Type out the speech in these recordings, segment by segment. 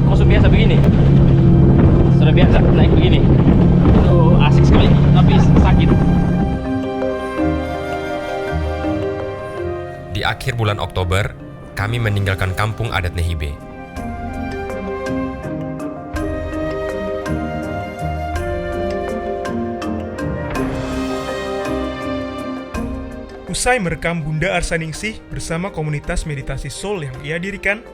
Masuk biasa begini. Sudah biasa naik begini. Itu asik sekali, tapi sakit. Di akhir bulan Oktober, kami meninggalkan kampung adat Nehibe. Usai merekam Bunda Arsaningsih bersama komunitas meditasi Soul yang ia dirikan,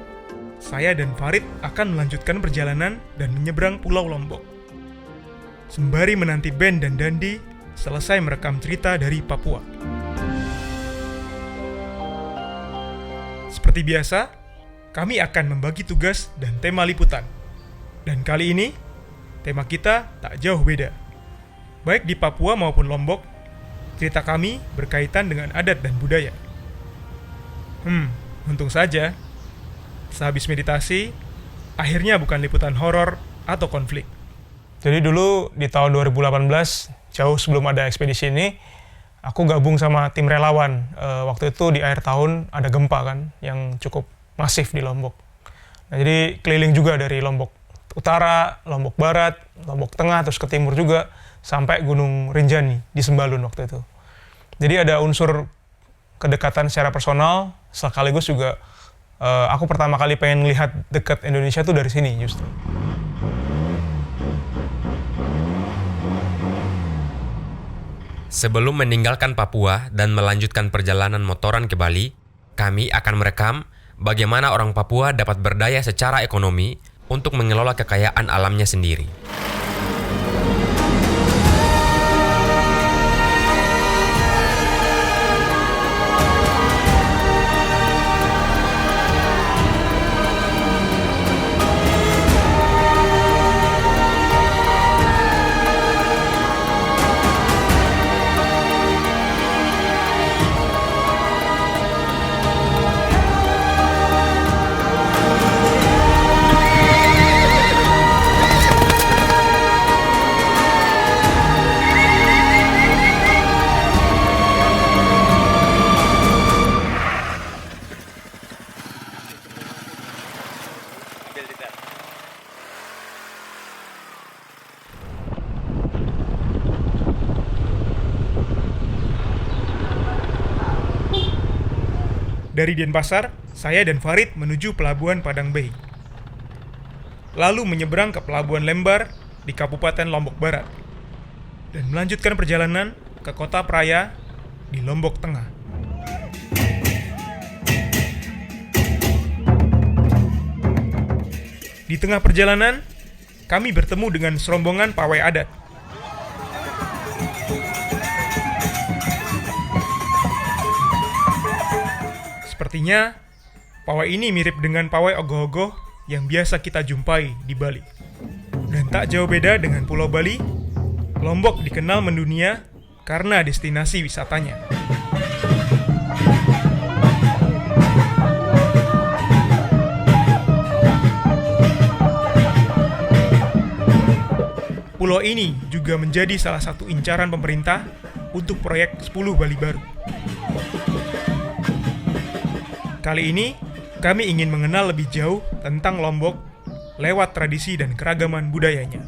saya dan Farid akan melanjutkan perjalanan dan menyeberang Pulau Lombok. Sembari menanti Ben dan Dandi selesai merekam cerita dari Papua. Seperti biasa, kami akan membagi tugas dan tema liputan. Dan kali ini, tema kita tak jauh beda. Baik di Papua maupun Lombok, cerita kami berkaitan dengan adat dan budaya. Untung saja, sehabis meditasi, akhirnya bukan liputan horor atau konflik. Jadi dulu di tahun 2018, jauh sebelum ada ekspedisi ini, aku gabung sama tim relawan. Waktu itu di akhir tahun ada gempa kan, yang cukup masif di Lombok. Nah, jadi keliling juga dari Lombok Utara, Lombok Barat, Lombok Tengah, terus ke timur juga, sampai Gunung Rinjani di Sembalun waktu itu. Jadi ada unsur kedekatan secara personal, sekaligus juga aku pertama kali pengen lihat dekat Indonesia tuh dari sini justru. Sebelum meninggalkan Papua dan melanjutkan perjalanan motoran ke Bali, kami akan merekam bagaimana orang Papua dapat berdaya secara ekonomi untuk mengelola kekayaan alamnya sendiri. Dari Denpasar, saya dan Farid menuju Pelabuhan Padang Bay. Lalu menyeberang ke Pelabuhan Lembar di Kabupaten Lombok Barat. Dan melanjutkan perjalanan ke Kota Praia di Lombok Tengah. Di tengah perjalanan, kami bertemu dengan serombongan pawai adat. Sepertinya, pawai ini mirip dengan pawai ogoh-ogoh yang biasa kita jumpai di Bali. Dan tak jauh beda dengan Pulau Bali, Lombok dikenal mendunia karena destinasi wisatanya. Pulau ini juga menjadi salah satu incaran pemerintah untuk proyek 10 Bali Baru. Kali ini, kami ingin mengenal lebih jauh tentang Lombok lewat tradisi dan keragaman budayanya.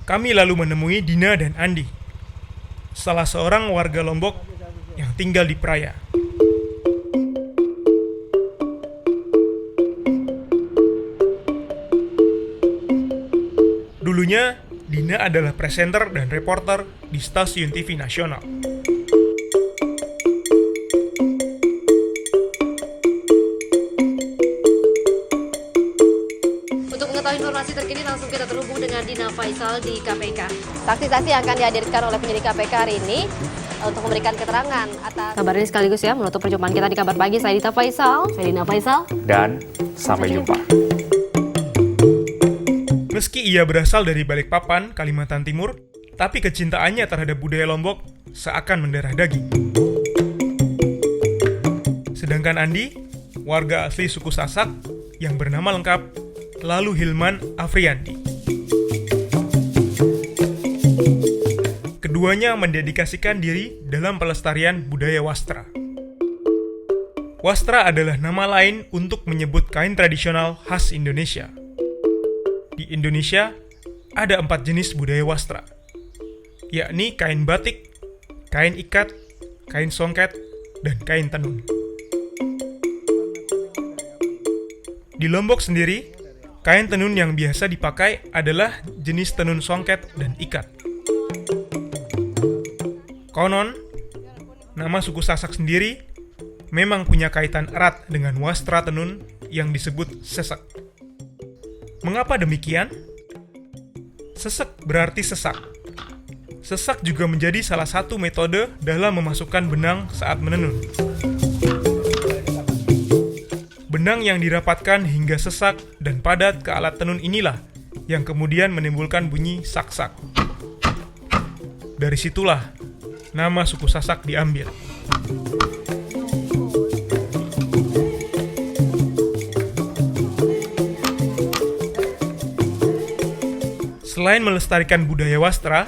Kami lalu menemui Dina dan Andi, salah seorang warga Lombok yang tinggal di Praia. Dulunya, Dina adalah presenter dan reporter di stasiun TV nasional. Untuk mengetahui informasi terkini, langsung kita terhubung dengan Dina Faisal di KPK. Saksi-saksi yang akan dihadirkan oleh penyidik KPK hari ini untuk memberikan keterangan atas kabar ini sekaligus ya menutup perjumpaan kita di Kabar Pagi. Saya Dita Faisal, saya Dina Faisal, dan sampai jumpa. Meski ia berasal dari Balikpapan, Kalimantan Timur, tapi kecintaannya terhadap budaya Lombok seakan mendarah daging. Sedangkan Andi, warga asli suku Sasak yang bernama lengkap Lalu Hilman Afriandi. Keduanya mendedikasikan diri dalam pelestarian budaya wastra. Wastra adalah nama lain untuk menyebut kain tradisional khas Indonesia. Di Indonesia, ada 4 jenis budaya wastra, yakni kain batik, kain ikat, kain songket, dan kain tenun. Di Lombok sendiri, kain tenun yang biasa dipakai adalah jenis tenun songket dan ikat. Konon, nama suku Sasak sendiri memang punya kaitan erat dengan wastra tenun yang disebut sesek. Mengapa demikian? Sesek berarti sesak. Sesak juga menjadi salah satu metode dalam memasukkan benang saat menenun. Benang yang dirapatkan hingga sesak dan padat ke alat tenun inilah yang kemudian menimbulkan bunyi sak-sak. Dari situlah nama suku Sasak diambil. Selain melestarikan budaya wastra,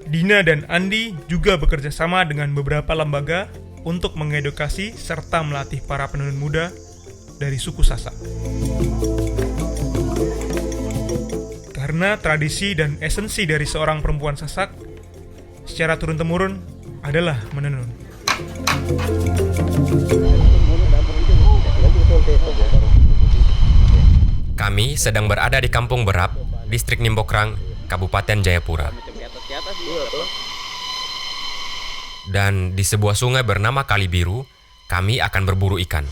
Dina dan Andi juga bekerja sama dengan beberapa lembaga untuk mengedukasi serta melatih para penenun muda dari suku Sasak. Karena tradisi dan esensi dari seorang perempuan Sasak secara turun-temurun adalah menenun. Kami sedang berada di Kampung Berap, Distrik Nimbokrang, Kabupaten Jayapura. Dan di sebuah sungai bernama Kali Biru, kami akan berburu ikan.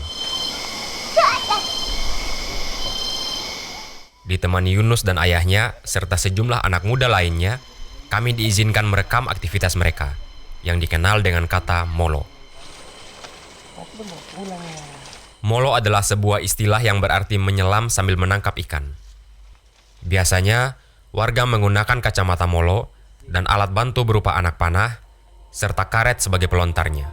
Ditemani Yunus dan ayahnya, serta sejumlah anak muda lainnya, kami diizinkan merekam aktivitas mereka, yang dikenal dengan kata molo. Molo adalah sebuah istilah yang berarti menyelam sambil menangkap ikan. Biasanya, warga menggunakan kacamata molo dan alat bantu berupa anak panah, serta karet sebagai pelontarnya.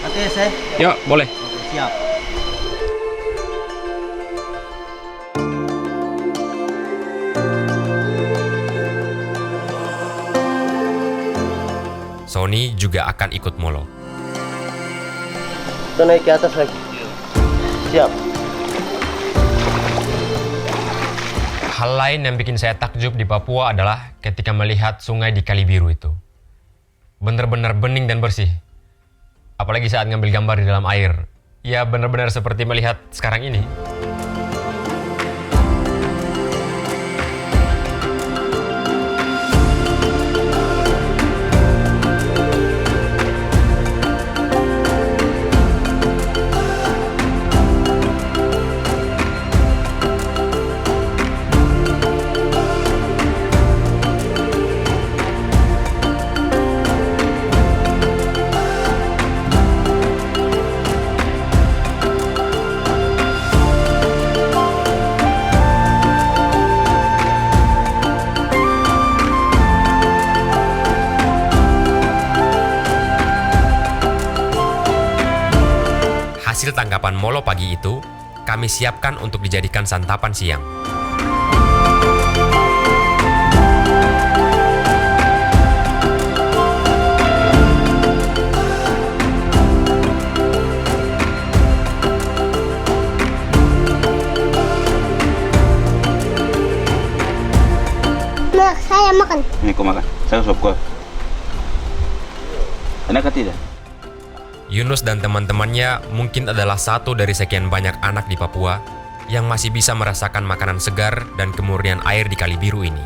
Oke, saya. Yuk, boleh. Oke, siap. Sony juga akan ikut molo. Kita naik ke atas lagi. Siap. Hal lain yang bikin saya takjub di Papua adalah ketika melihat sungai di Kali Biru itu. Benar-benar bening dan bersih. Apalagi saat ngambil gambar di dalam air. Ya benar-benar seperti melihat sekarang ini. Hasil tangkapan molo pagi itu, kami siapkan untuk dijadikan santapan siang. Nah, saya makan. Ini kau makan. Saya suap kau. Enak atau tidak? Yunus dan teman-temannya mungkin adalah satu dari sekian banyak anak di Papua yang masih bisa merasakan makanan segar dan kemurnian air di Kali Biru ini.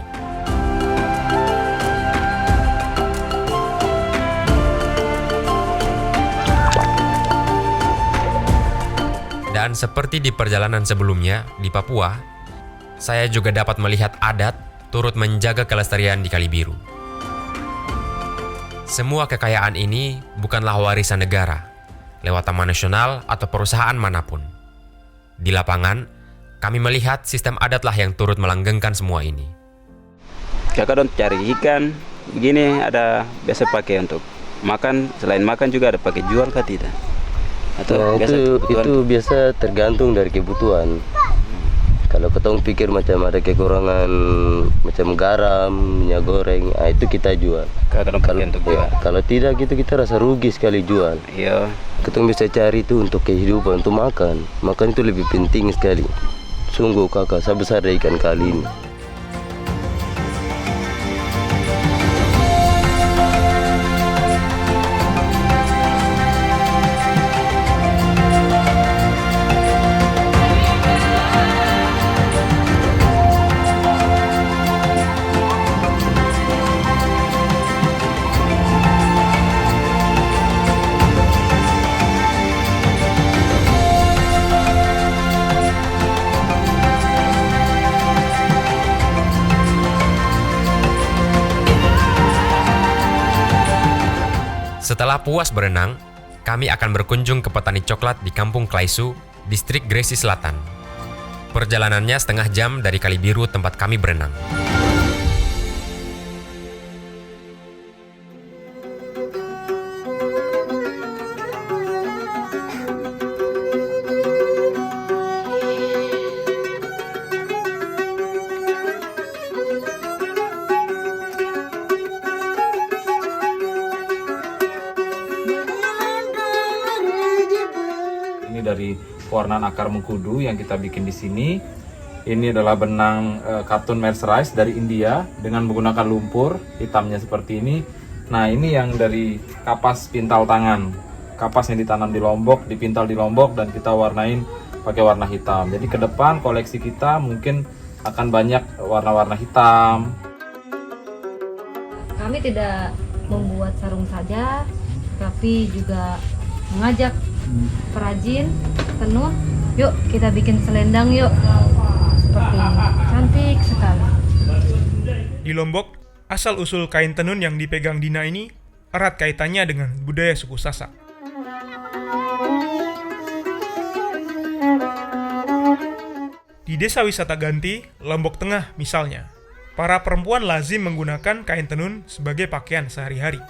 Dan seperti di perjalanan sebelumnya di Papua, saya juga dapat melihat adat turut menjaga kelestarian di Kali Biru. Semua kekayaan ini bukanlah warisan negara, lewat taman nasional atau perusahaan manapun. Di lapangan, kami melihat sistem adatlah yang turut melanggengkan semua ini. Kakak dong cari ikan, begini ada biasa pakai untuk makan, selain makan juga ada pakai jual kah tidak? Atau Nah, biasa itu biasa tergantung dari kebutuhan. Kalau ketong pikir macam ada kekurangan macam garam, minyak goreng, itu kita jual. Kadang pakai untuk jual. Kalau tidak gitu kita rasa rugi sekali jual. Iya. Ketong bisa cari itu untuk kehidupan, untuk makan. Makan itu lebih penting sekali. Sungguh kakak, saya besar dari ikan kali ini. Setelah puas berenang, kami akan berkunjung ke petani coklat di Kampung Klaisu, distrik Gresik Selatan. Perjalanannya setengah jam dari Kalibiru tempat kami berenang. Dari pewarnaan akar mengkudu yang kita bikin di sini. Ini adalah benang katun mercerized dari India dengan menggunakan lumpur hitamnya seperti ini. Nah, ini yang dari kapas pintal tangan. Kapas yang ditanam di Lombok, dipintal di Lombok dan kita warnain pakai warna hitam. Jadi ke depan koleksi kita mungkin akan banyak warna-warna hitam. Kami tidak membuat sarung saja, tapi juga mengajak perajin tenun, yuk kita bikin selendang yuk. Seperti ini, cantik sekali. Di Lombok, asal-usul kain tenun yang dipegang Dina ini erat kaitannya dengan budaya suku Sasak. Di desa wisata Ganti, Lombok Tengah misalnya, para perempuan lazim menggunakan kain tenun sebagai pakaian sehari-hari.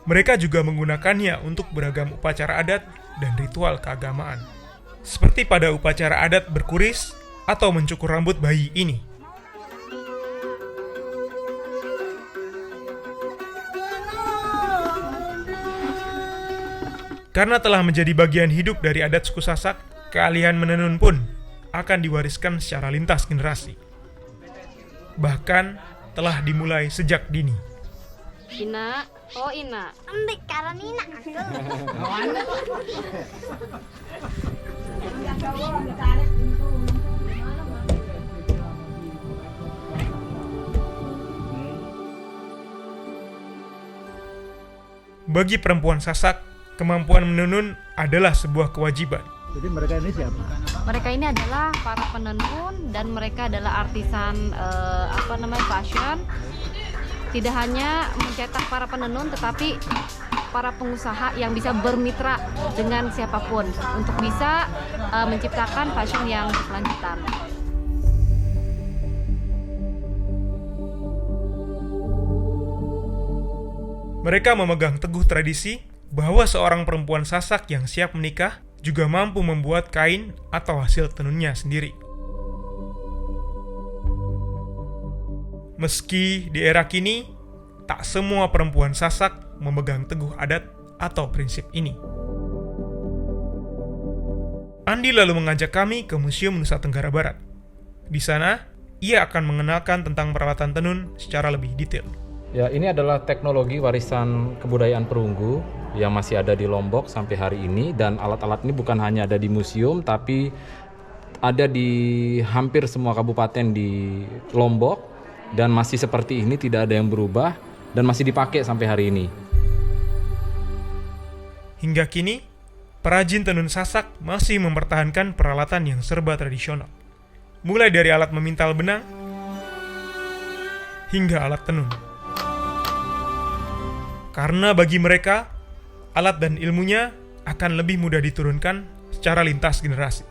Mereka juga menggunakannya untuk beragam upacara adat dan ritual keagamaan. Seperti pada upacara adat berkuris atau mencukur rambut bayi ini. Karena telah menjadi bagian hidup dari adat suku Sasak, keahlian menenun pun akan diwariskan secara lintas generasi. Bahkan telah dimulai sejak dini. Ina, oh Ina. Ambil karena Ina. Bagi perempuan Sasak, kemampuan menenun adalah sebuah kewajiban. Jadi mereka ini siapa? Mereka ini adalah para penenun dan mereka adalah artisan fashion. Tidak hanya mencetak para penenun, tetapi para pengusaha yang bisa bermitra dengan siapapun untuk bisa menciptakan fashion yang berkelanjutan. Mereka memegang teguh tradisi bahwa seorang perempuan Sasak yang siap menikah juga mampu membuat kain atau hasil tenunnya sendiri. Meski di era kini, tak semua perempuan Sasak memegang teguh adat atau prinsip ini. Andi lalu mengajak kami ke Museum Nusa Tenggara Barat. Di sana, ia akan mengenalkan tentang peralatan tenun secara lebih detail. Ya, ini adalah teknologi warisan kebudayaan perunggu yang masih ada di Lombok sampai hari ini, dan alat-alat ini bukan hanya ada di museum tapi ada di hampir semua kabupaten di Lombok. Dan masih seperti ini, tidak ada yang berubah dan masih dipakai sampai hari ini. Hingga kini, perajin tenun Sasak masih mempertahankan peralatan yang serba tradisional. Mulai dari alat memintal benang hingga alat tenun. Karena bagi mereka, alat dan ilmunya akan lebih mudah diturunkan secara lintas generasi.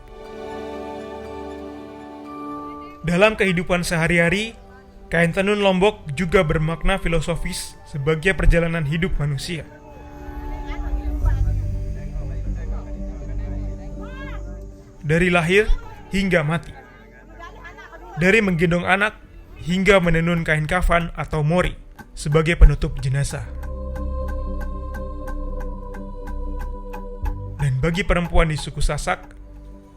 Dalam kehidupan sehari-hari, kain tenun Lombok juga bermakna filosofis sebagai perjalanan hidup manusia. Dari lahir hingga mati. Dari menggendong anak hingga menenun kain kafan atau mori sebagai penutup jenazah. Dan bagi perempuan di suku Sasak,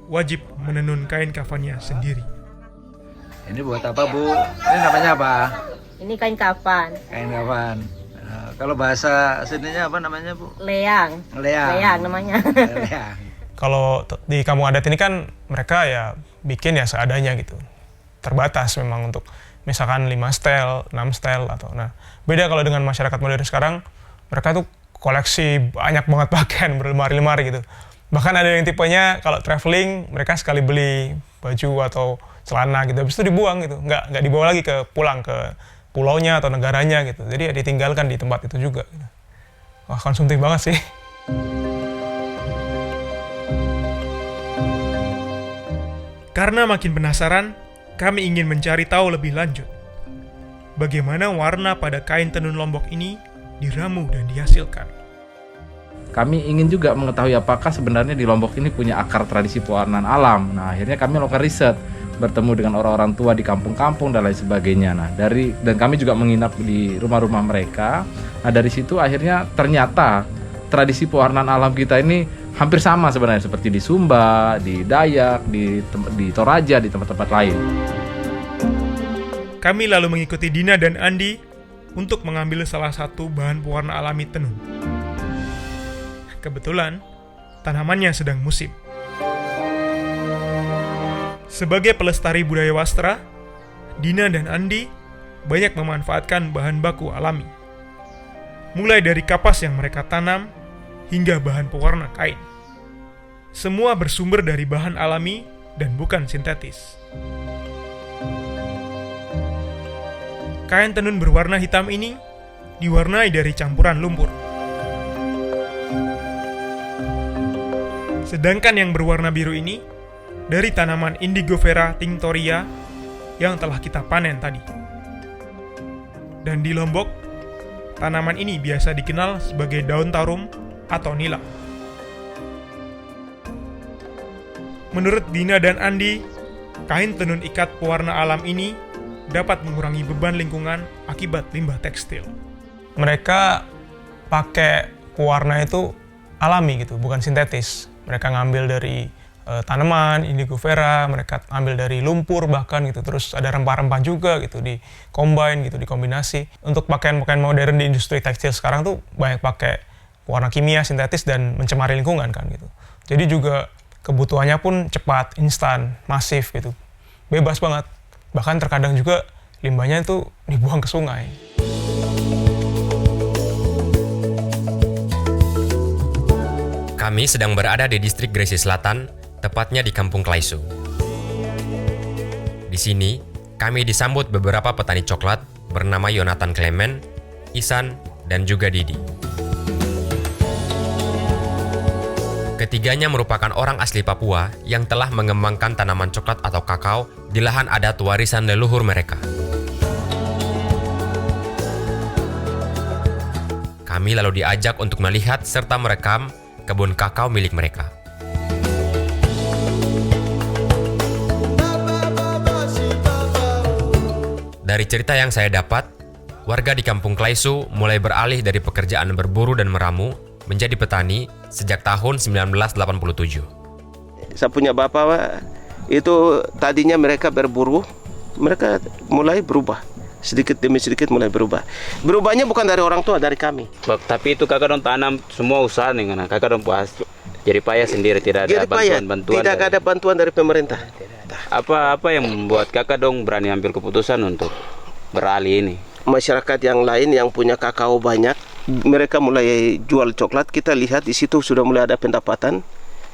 wajib menenun kain kafannya sendiri. Ini buat apa, Bu? Ini namanya apa? Ini kain kafan. Kain kafan. Nah, kalau bahasa sininya apa namanya, Bu? Leang. Leang. Leang namanya. Leang. Kalau di kampung adat ini kan mereka ya bikin ya seadanya gitu. Terbatas memang untuk misalkan 5 setel, 6 setel atau nah. Beda kalau dengan masyarakat modern sekarang, mereka tuh koleksi banyak banget pakaian berlemari-lemari gitu. Bahkan ada yang tipenya kalau traveling mereka sekali beli baju atau celana gitu, habis itu dibuang gitu, nggak dibawa lagi pulang ke pulaunya atau negaranya gitu. Jadi ya ditinggalkan di tempat itu juga. Gitu. Wah, konsumtif banget sih. Karena makin penasaran, kami ingin mencari tahu lebih lanjut bagaimana warna pada kain tenun Lombok ini diramu dan dihasilkan. Kami ingin juga mengetahui apakah sebenarnya di Lombok ini punya akar tradisi pewarnaan alam. Nah, akhirnya kami melakukan riset, bertemu dengan orang-orang tua di kampung-kampung dan lain sebagainya. Nah, dan kami juga menginap di rumah-rumah mereka. Nah, dari situ akhirnya ternyata tradisi pewarnaan alam kita ini hampir sama sebenarnya seperti di Sumba, di Dayak, di Toraja, di tempat-tempat lain. Kami lalu mengikuti Dina dan Andi untuk mengambil salah satu bahan pewarna alami tenun. Kebetulan, tanamannya sedang musim. Sebagai pelestari budaya wastra, Dina dan Andi banyak memanfaatkan bahan baku alami. Mulai dari kapas yang mereka tanam, hingga bahan pewarna kain. Semua bersumber dari bahan alami dan bukan sintetis. Kain tenun berwarna hitam ini diwarnai dari campuran lumpur. Sedangkan yang berwarna biru ini dari tanaman Indigofera tinctoria yang telah kita panen tadi. Dan di Lombok, tanaman ini biasa dikenal sebagai daun tarum atau nila. Menurut Dina dan Andi, kain tenun ikat pewarna alam ini dapat mengurangi beban lingkungan akibat limbah tekstil. Mereka pakai pewarna itu alami gitu, bukan sintetis. Mereka ngambil dari tanaman, Indigofera, mereka ambil dari lumpur bahkan gitu. Terus ada rempah-rempah juga gitu, di combine gitu, dikombinasi. Untuk pakaian-pakaian modern di industri tekstil sekarang tuh banyak pakai warna kimia sintetis dan mencemari lingkungan kan gitu. Jadi juga kebutuhannya pun cepat, instan, masif gitu. Bebas banget. Bahkan terkadang juga limbahnya itu dibuang ke sungai. Kami sedang berada di distrik Gresik Selatan, tepatnya di Kampung Klaisu. Di sini, kami disambut beberapa petani coklat bernama Yonatan Clement, Isan, dan juga Didi. Ketiganya merupakan orang asli Papua yang telah mengembangkan tanaman coklat atau kakao di lahan adat warisan leluhur mereka. Kami lalu diajak untuk melihat serta merekam kebun kakao milik mereka. Dari cerita yang saya dapat, warga di Kampung Klaisu mulai beralih dari pekerjaan berburu dan meramu menjadi petani sejak tahun 1987. Saya punya bapak, itu tadinya mereka berburu, mereka mulai berubah. Sedikit demi sedikit mulai berubah. Berubahnya bukan dari orang tua, dari kami. Tapi itu kakak dong tanam semua usaha nih, kakak dong puas. Jadi payah sendiri, tidak ada bantuan-bantuan. Tidak ada bantuan dari pemerintah. Apa yang membuat kakak dong berani ambil keputusan untuk beralih ini? Masyarakat yang lain yang punya kakao banyak, mereka mulai jual coklat. Kita lihat di situ sudah mulai ada pendapatan,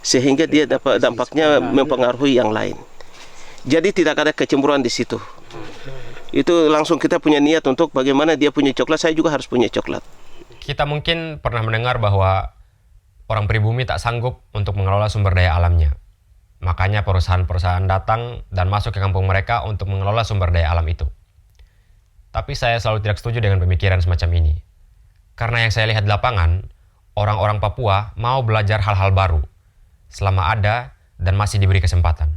sehingga dia dapat dampaknya mempengaruhi yang lain. Jadi tidak ada kecemburuan di situ. Itu langsung kita punya niat untuk bagaimana dia punya coklat, saya juga harus punya coklat. Kita mungkin pernah mendengar bahwa orang pribumi tak sanggup untuk mengelola sumber daya alamnya. Makanya perusahaan-perusahaan datang dan masuk ke kampung mereka untuk mengelola sumber daya alam itu. Tapi saya selalu tidak setuju dengan pemikiran semacam ini. Karena yang saya lihat di lapangan, orang-orang Papua mau belajar hal-hal baru selama ada dan masih diberi kesempatan.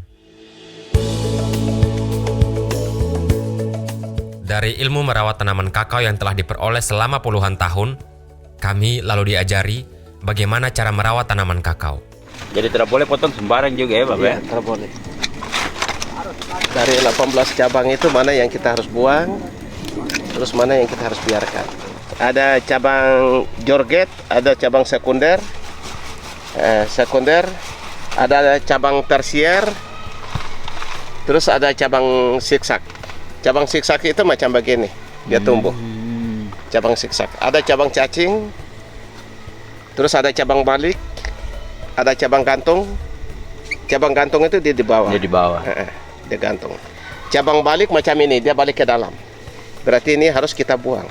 Dari ilmu merawat tanaman kakao yang telah diperoleh selama puluhan tahun, kami lalu diajari bagaimana cara merawat tanaman kakao. Jadi tidak boleh potong sembarang juga ya, Bapak? Iya, tidak boleh. Dari 18 cabang itu mana yang kita harus buang, terus mana yang kita harus biarkan. Ada cabang jorget, ada cabang sekunder, ada cabang tersier, terus ada cabang siksak. Cabang siksak itu macam begini, dia tumbuh. Cabang siksak. Ada cabang cacing, terus ada cabang balik, ada cabang gantung. Cabang gantung itu dia di bawah. Dia di bawah. Dia gantung. Cabang balik macam ini, dia balik ke dalam. Berarti ini harus kita buang.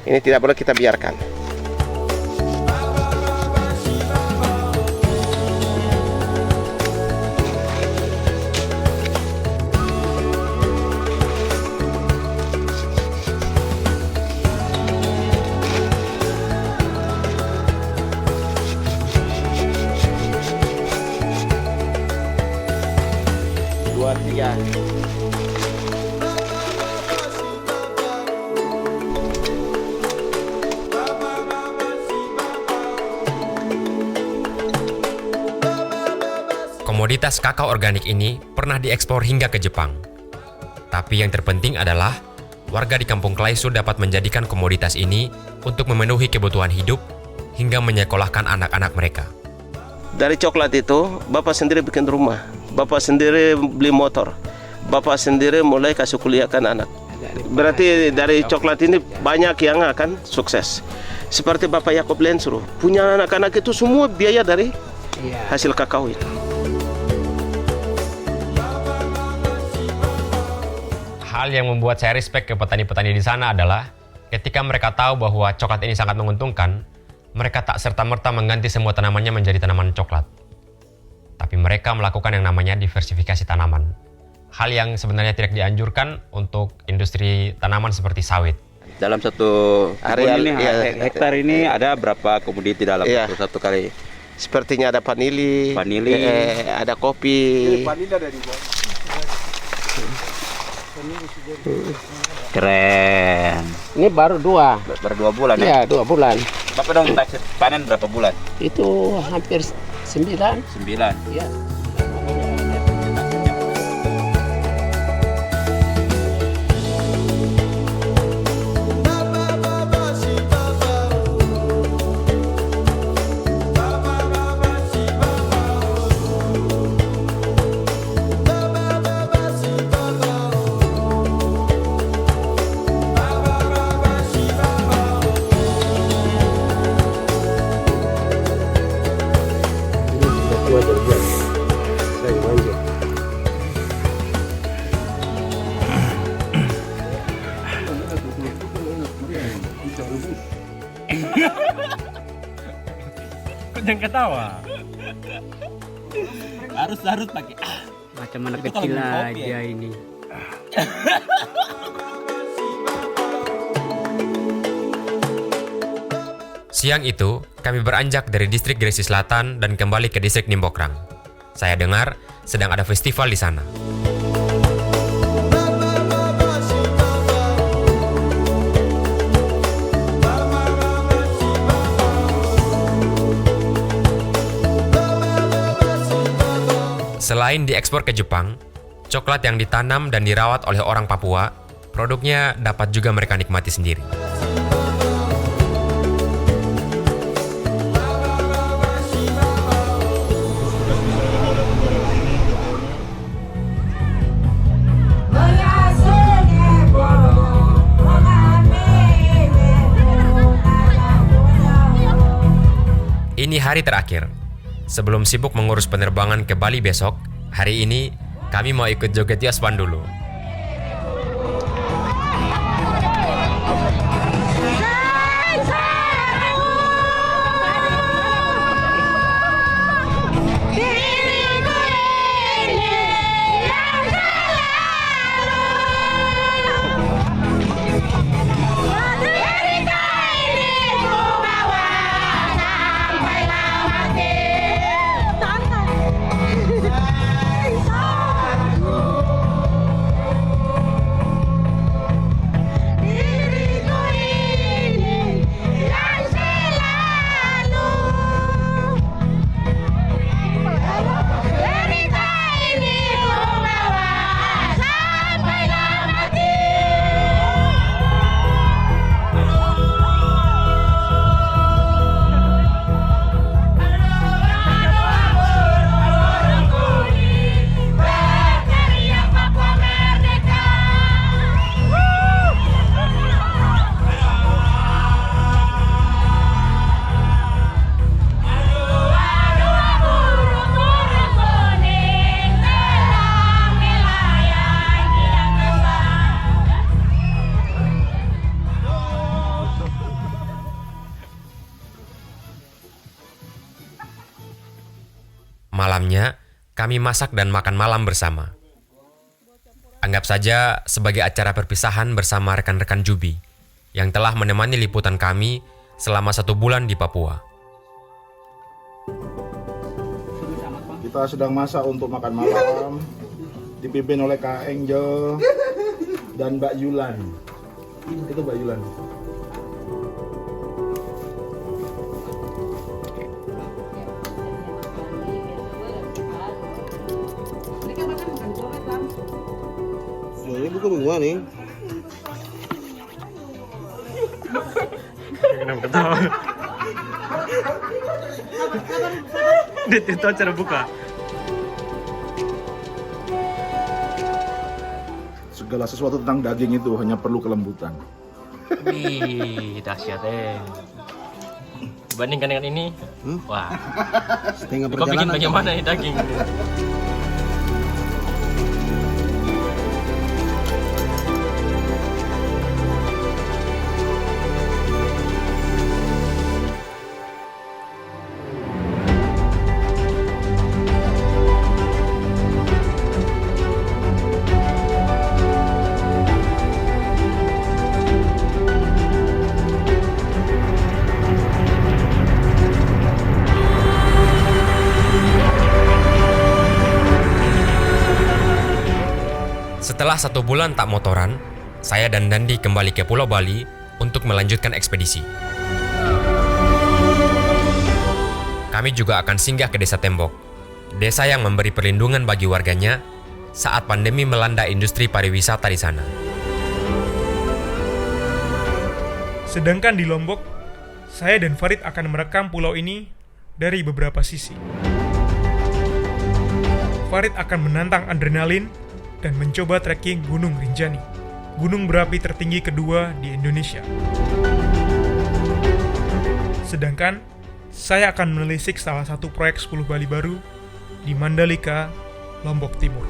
Ini tidak boleh kita biarkan. Dua, tiga. Komoditas kakao organik ini pernah diekspor hingga ke Jepang. Tapi yang terpenting adalah warga di Kampung Klaisu dapat menjadikan komoditas ini untuk memenuhi kebutuhan hidup hingga menyekolahkan anak-anak mereka. Dari coklat itu, Bapak sendiri bikin rumah, Bapak sendiri beli motor, Bapak sendiri mulai kasih kuliahkan anak. Berarti dari coklat ini banyak yang akan sukses. Seperti Bapak Yakob Lensru, punya anak-anak itu semua biaya dari hasil kakao itu. Hal yang membuat saya respect ke petani-petani di sana adalah ketika mereka tahu bahwa coklat ini sangat menguntungkan, mereka tak serta-merta mengganti semua tanamannya menjadi tanaman coklat. Tapi mereka melakukan yang namanya diversifikasi tanaman. Hal yang sebenarnya tidak dianjurkan untuk industri tanaman seperti sawit. Dalam satu area ini, hektar ini ada berapa komoditi dalam satu kali? Sepertinya ada vanili, ada kopi. Keren. Ini baru 2 bulan ya? Iya, 2 bulan. Bapak dong panen berapa bulan? Itu hampir 9. 9? Iya. Kok jangan ketawa? Harus pakai macam anak kecil aja ini. Siang itu, kami beranjak dari distrik Gresik Selatan dan kembali ke distrik Nimbokrang. Saya dengar sedang ada festival di sana. Selain diekspor ke Jepang, coklat yang ditanam dan dirawat oleh orang Papua, produknya dapat juga mereka nikmati sendiri. Ini hari terakhir. Sebelum sibuk mengurus penerbangan ke Bali besok, hari ini kami mau ikut joget Yospan dulu. Say, say. Malamnya, kami masak dan makan malam bersama. Anggap saja sebagai acara perpisahan bersama rekan-rekan Jubi yang telah menemani liputan kami selama 1 bulan di Papua. Kita sedang masak untuk makan malam, dipimpin oleh Kak Angel dan Mbak Yulan. Itu Mbak Yulan. Ini bukan bunga nih. Kenapa ketawa? Itu acara buka. Segala sesuatu tentang daging itu hanya perlu kelembutan. Wih, dahsyat Dibandingkan dengan ini, wah. Setengah Kau bikin bagaimana nih daging? Setelah 1 bulan tak motoran, saya dan Dandi kembali ke Pulau Bali untuk melanjutkan ekspedisi. Kami juga akan singgah ke Desa Tembok, desa yang memberi perlindungan bagi warganya saat pandemi melanda industri pariwisata di sana. Sedangkan di Lombok, saya dan Farid akan merekam pulau ini dari beberapa sisi. Farid akan menantang adrenalin dan mencoba trekking Gunung Rinjani, gunung berapi tertinggi kedua di Indonesia. Sedangkan, saya akan menelisik salah satu proyek 10 Bali baru di Mandalika, Lombok Timur.